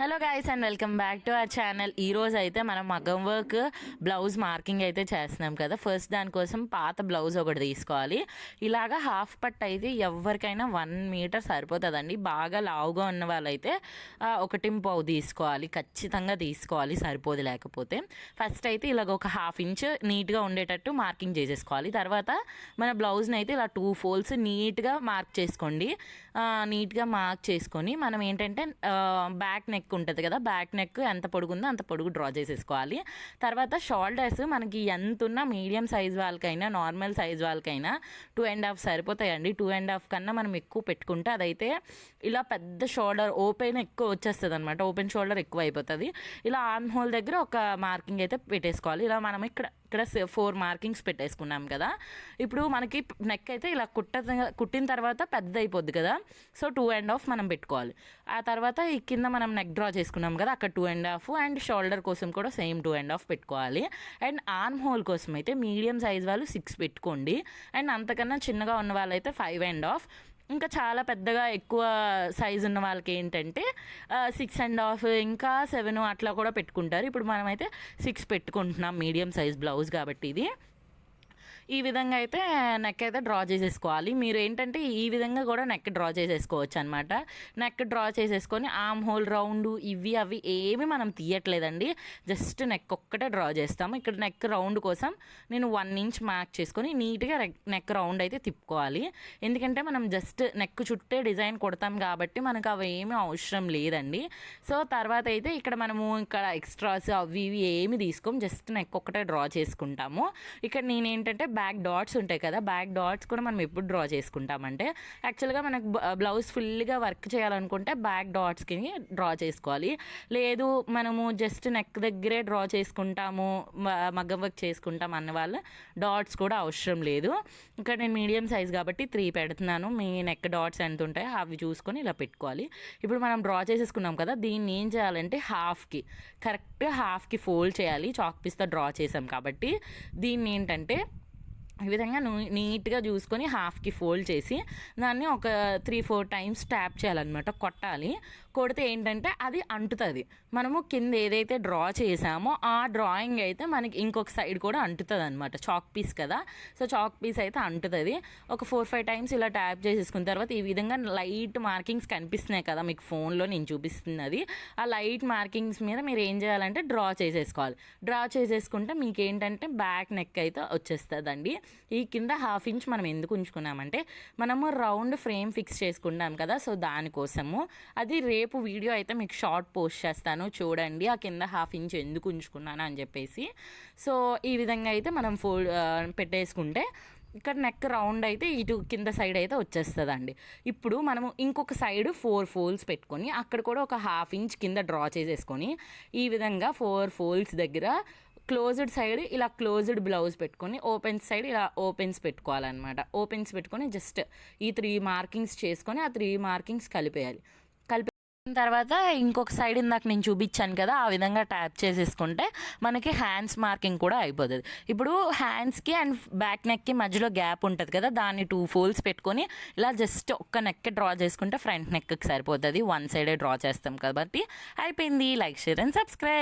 Hello guys and welcome back to our channel. ఈరోజు అయితే మనం మగ్గం వర్క్ బ్లౌజ్ మార్కింగ్ అయితే చేస్తున్నాం కదా. ఫస్ట్ దానికోసం పాత బ్లౌజ్ ఒకటి తీసుకోవాలి. ఇలాగా హాఫ్ పట్ అయితే ఎవరికైనా 1 మీటర్ సరిపోతుందండి. బాగా లావుగా ఉన్న వాళ్ళైతే 1.5 తీసుకోవాలి, ఖచ్చితంగా తీసుకోవాలి, సరిపోదు లేకపోతే. ఫస్ట్ అయితే ఇలాగ ఒక ½ ఇంచ్ నీట్గా ఉండేటట్టు మార్కింగ్ చేసేసుకోవాలి. తర్వాత మన బ్లౌజ్ని అయితే ఇలా 2 ఫోల్డ్స్ నీట్గా మార్క్ చేసుకోండి. నీట్గా మార్క్ చేసుకొని మనం ఏంటంటే బ్యాక్ నెక్ ఉంటుంది కదా, బ్యాక్ నెక్ ఎంత పొడుగుందో అంత పొడుగు డ్రా చేసేసుకోవాలి. తర్వాత షోల్డర్స్ మనకి ఎంత ఉన్నా మీడియం సైజ్ వాళ్ళకైనా నార్మల్ సైజ్ వాళ్ళకైనా 2.5 సరిపోతాయండి. 2.5 కన్నా మనం ఎక్కువ పెట్టుకుంటే అదైతే ఇలా పెద్ద షోల్డర్ ఓపెన్ ఎక్కువ వచ్చేస్తుంది అనమాట. ఓపెన్ షోల్డర్ ఎక్కువ అయిపోతుంది. ఇలా ఆర్మ్ హోల్ దగ్గర ఒక మార్కింగ్ అయితే పెట్టేసుకోవాలి. ఇలా మనం ఇక్కడ 4 మార్కింగ్స్ పెట్టేసుకున్నాం కదా. ఇప్పుడు మనకి నెక్ అయితే ఇలా కుట్టిన తర్వాత పెద్ద అయిపోద్ది కదా. సో 2.5 మనం పెట్టుకోవాలి. ఆ తర్వాత ఈ కింద మనం నెక్ డ్రా చేసుకున్నాం కదా, అక్కడ 2.5 అండ్ షోల్డర్ కోసం కూడా సేమ్ 2.5 పెట్టుకోవాలి. అండ్ ఆర్మ్ హోల్ కోసం అయితే మీడియం సైజ్ వాళ్ళు 6 పెట్టుకోండి. అండ్ అంతకన్నా చిన్నగా ఉన్న వాళ్ళైతే 5.5. ఇంకా చాలా పెద్దగా ఎక్కువ సైజు ఉన్న వాళ్ళకి ఏంటంటే 6.5 ఇంకా 7 అట్లా కూడా పెట్టుకుంటారు. ఇప్పుడు మనమైతే 6 పెట్టుకుంటున్నాం, మీడియం సైజ్ బ్లౌజ్ కాబట్టి. ఇది ఈ విధంగా అయితే నెక్ అయితే డ్రా చేసేసుకోవాలి. మీరు ఏంటంటే ఈ విధంగా కూడా నెక్ డ్రా చేసేసుకోవచ్చు అనమాట. నెక్ డ్రా చేసేసుకొని ఆర్మ్ హోల్ రౌండ్ ఇవి అవి ఏమి మనం తీయట్లేదండి, జస్ట్ నెక్ ఒక్కటే డ్రా చేస్తాము. ఇక్కడ నెక్ రౌండ్ కోసం నేను 1 ఇంచ్ మార్క్ చేసుకొని నీట్గా నెక్ రౌండ్ అయితే తిప్పుకోవాలి. ఎందుకంటే మనం జస్ట్ నెక్ చుట్టే డిజైన్ కొడతాం కాబట్టి మనకు అవి ఏమీ అవసరం లేదండి. సో తర్వాత అయితే ఇక్కడ మనము ఇక్కడ ఎక్స్ట్రాస్ అవి ఇవి ఏమి తీసుకోము, జస్ట్ నెక్ ఒక్కటే డ్రా చేసుకుంటాము. ఇక్కడ నేనేంటంటే బ్యాక్ డాట్స్ ఉంటాయి కదా, బ్యాక్ డాట్స్ కూడా మనం ఎప్పుడు డ్రా చేసుకుంటామంటే యాక్చువల్గా మనకు బ్లౌజ్ ఫుల్గా వర్క్ చేయాలనుకుంటే బ్యాక్ డాట్స్కి డ్రా చేసుకోవాలి. లేదు మనము జస్ట్ నెక్ దగ్గరే డ్రా చేసుకుంటాము, మగ్గం వర్క్ చేసుకుంటాం అన్న వాళ్ళు డాట్స్ కూడా అవసరం లేదు. ఇక్కడ నేను మీడియం సైజ్ కాబట్టి 3 పెడుతున్నాను. మీ నెక్ డాట్స్ ఎంత ఉంటాయో అవి చూసుకొని ఇలా పెట్టుకోవాలి. ఇప్పుడు మనం డ్రా చేసేసుకున్నాం కదా, దీన్ని ఏం చేయాలంటే కరెక్ట్ హాఫ్కి ఫోల్డ్ చేయాలి. చాక్ పీస్తో డ్రా చేసాం కాబట్టి దీన్ని ఏంటంటే ఈ విధంగా నీట్గా చూసుకొని హాఫ్కి ఫోల్డ్ చేసి దాన్ని ఒక 3-4 టైమ్స్ ట్యాప్ చేయాలన్నమాట, కొట్టాలి. కొడితే ఏంటంటే అది అంటుతుంది. మనము కింద ఏదైతే డ్రా చేసామో ఆ డ్రాయింగ్ అయితే మనకి ఇంకొక సైడ్ కూడా అంటుతుంది అనమాట. చాక్ పీస్ కదా, సో చాక్ పీస్ అయితే అంటుతుంది. ఒక 4-5 టైమ్స్ ఇలా ట్యాప్ చేసేసుకున్న తర్వాత ఈ విధంగా లైట్ మార్కింగ్స్ కనిపిస్తున్నాయి కదా మీకు ఫోన్లో నేను చూపిస్తున్నది. ఆ లైట్ మార్కింగ్స్ మీద మీరు ఏం చేయాలంటే డ్రా చేసేసుకోవాలి. డ్రా చేసేసుకుంటే మీకు ఏంటంటే బ్యాక్ నెక్ అయితే వచ్చేస్తుందండి. ఈ కింద ½ ఇంచ్ మనం ఎందుకు ఉంచుకున్నామంటే మనము రౌండ్ ఫ్రేమ్ ఫిక్స్ చేసుకున్నాం కదా, సో దానికోసము. అది రేపు వీడియో అయితే మీకు షార్ట్ పోస్ట్ చేస్తాను, చూడండి ఆ కింద ½ ఇంచ్ ఎందుకు ఉంచుకున్నాను అని చెప్పేసి. సో ఈ విధంగా అయితే మనం పెట్టేసుకుంటే ఇక్కడ నెక్ రౌండ్ అయితే ఇటు కింద సైడ్ అయితే వచ్చేస్తుందండి. ఇప్పుడు మనము ఇంకొక సైడ్ 4 ఫోల్డ్స్ పెట్టుకొని అక్కడ కూడా ఒక ½ ఇంచ్ కింద డ్రా చేసేసుకొని ఈ విధంగా 4 ఫోల్డ్స్ దగ్గర క్లోజ్డ్ సైడ్ ఇలా క్లోజ్డ్ బ్లౌజ్ పెట్టుకొని ఓపెన్ సైడ్ ఇలా ఓపెన్స్ పెట్టుకోవాలన్నమాట. ఓపెన్స్ పెట్టుకొని జస్ట్ ఈ 3 మార్కింగ్స్ చేసుకొని ఆ 3 మార్కింగ్స్ కలిపేయాలి. కలిపిన తర్వాత ఇంకొక సైడ్ ఇందాక నేను చూపించాను కదా, ఆ విధంగా ట్యాప్ చేసేసుకుంటే మనకి హ్యాండ్స్ మార్కింగ్ కూడా అయిపోతుంది. ఇప్పుడు హ్యాండ్స్కి అండ్ బ్యాక్ నెక్కి మధ్యలో గ్యాప్ ఉంటుంది కదా, దాన్ని 2 ఫోల్డ్స్ పెట్టుకొని ఇలా జస్ట్ ఒక్క నెక్ డ్రా చేసుకుంటే ఫ్రంట్ నెక్కి సరిపోతుంది. 1 సైడే డ్రా చేస్తాం కాబట్టి అయిపోయింది. Like, share and subscribe.